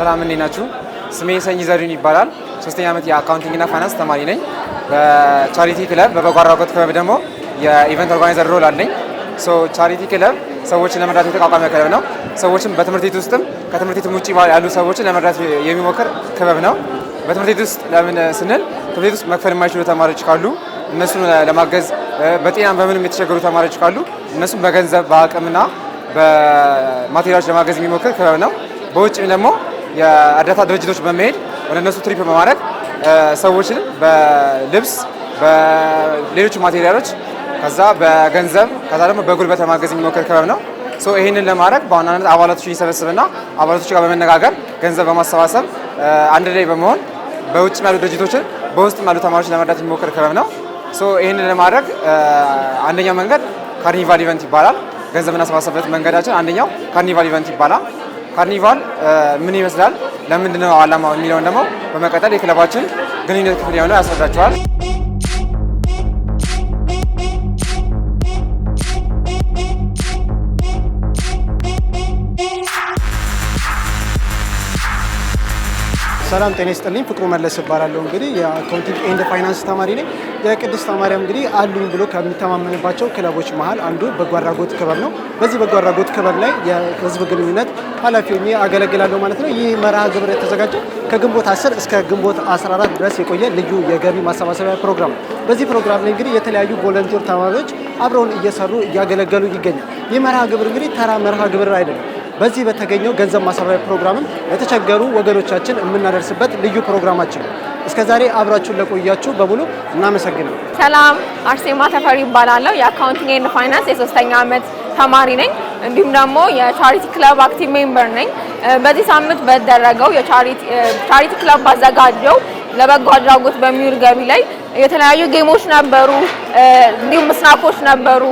ሰላም እንዴት ናችሁ? ስሜ ሰኝ ዘሪሁን ይባላል። 3ኛ ዓመት የአካውንቲንግ እና ፋይናንስ ተማሪ ነኝ። በቻሪቲ ክለብ በበጎ አድራጎት ክለብ ደግሞ የኢቨንት ኦርጋናይዘር ሮል አለኝ። ቻሪቲ ክለብ ሰዎችን ለመርዳት የተቋቋመ ክለብ ነው። ሰዎችን በትምህርት ቤት ውስጥም ከትምህርት ቤት ውጪ ያሉ ሰዎችን ለመርዳት የሚሞክር ክለብ ነው። በትምህርት ቤት ውስጥ ለምን ስንል ትምህርት ቤት ውስጥ መክፈል የማይችሉ ተማሪዎች ካሉ እነሱን ለማገዝ፣ በጤናም በምንም የተቸገሩ ተማሪዎች ካሉ እነሱን በገንዘብ በአቅምና በማቴሪያሎች ለማገዝ የሚሞክር ክለብ ነው። በውጭም ደግሞ የእርዳታ ድርጅቶች በመሄድ ወደ እነሱ ትሪፕ በማድረግ ሰዎችን በልብስ በሌሎች ማቴሪያሎች ከዛ በገንዘብ ከዛ ደግሞ በጉልበት ለማገዝ የሚሞክር ክለብ ነው። ይህንን ለማድረግ በዋናነት አባላቶችን ይሰበስብና አባላቶች ጋር በመነጋገር ገንዘብ በማሰባሰብ አንድ ላይ በመሆን በውጭ ያሉ ድርጅቶችን በውስጥም ያሉ ተማሪዎችን ለመርዳት የሚሞክር ክለብ ነው። ይህንን ለማድረግ አንደኛው መንገድ ካርኒቫል ኢቨንት ይባላል። ገንዘብ እናሰባሰብበት መንገዳችን አንደኛው ካርኒቫል ኢቨንት ይባላል። ካርኒቫል ምን ይመስላል፣ ለምንድን ነው ዓላማው የሚለውን ደግሞ በመቀጠል የክለባችን ግንኙነት ክፍል የሆነው ያስረዳቸዋል። ሰላም ጤና ይስጥልኝ። ፍቅሩ መለስ እባላለሁ። እንግዲህ የአካውንቲንግ ኤንድ ፋይናንስ ተማሪ ነኝ። የቅድስት ማርያም እንግዲህ አሉኝ ብሎ ከሚተማመንባቸው ክለቦች መሀል አንዱ በጎ አድራጎት ክበብ ነው። በዚህ በጎ አድራጎት ክበብ ላይ የህዝብ ግንኙነት ኃላፊ ሆኜ አገለግላለሁ ማለት ነው። ይህ መርሃ ግብር የተዘጋጀው ከግንቦት 10 እስከ ግንቦት 14 ድረስ የቆየ ልዩ የገቢ ማሰባሰቢያ ፕሮግራም ነው። በዚህ ፕሮግራም ላይ እንግዲህ የተለያዩ ቮለንቲር ተማሪዎች አብረውን እየሰሩ እያገለገሉ ይገኛል። ይህ መርሃ ግብር እንግዲህ ተራ መርሃ ግብር አይደለም። በዚህ በተገኘው ገንዘብ ማሰባሰቢያ ፕሮግራምም የተቸገሩ ወገኖቻችን የምናደርስበት ልዩ ፕሮግራማችን ነው። እስከዛሬ አብራችሁን ለቆያችሁ በሙሉ እናመሰግናለን። ሰላም፣ አርሴማ ተፈሪ ይባላለሁ። የአካውንቲንግ ኤንድ ፋይናንስ የ3ኛ ዓመት ተማሪ ነኝ። እንዲሁም ደግሞ የቻሪቲ ክለብ አክቲቭ ሜምበር ነኝ። በዚህ ሳምንት በተደረገው የቻሪቲ ክለብ ባዘጋጀው ለበጎ አድራጎት በሚውል ገቢ ላይ የተለያዩ ጌሞች ነበሩ፣ እንዲሁም ስናኮች ነበሩ።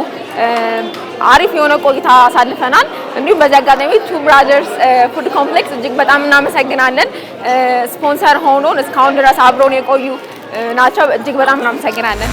አሪፍ የሆነ ቆይታ አሳልፈናል። እንዲሁም በዚህ አጋጣሚ ቱ ብራዘርስ ፉድ ኮምፕሌክስ እጅግ በጣም እናመሰግናለን። ስፖንሰር ሆኖን እስካሁን ድረስ አብረውን የቆዩ ናቸው። እጅግ በጣም እናመሰግናለን።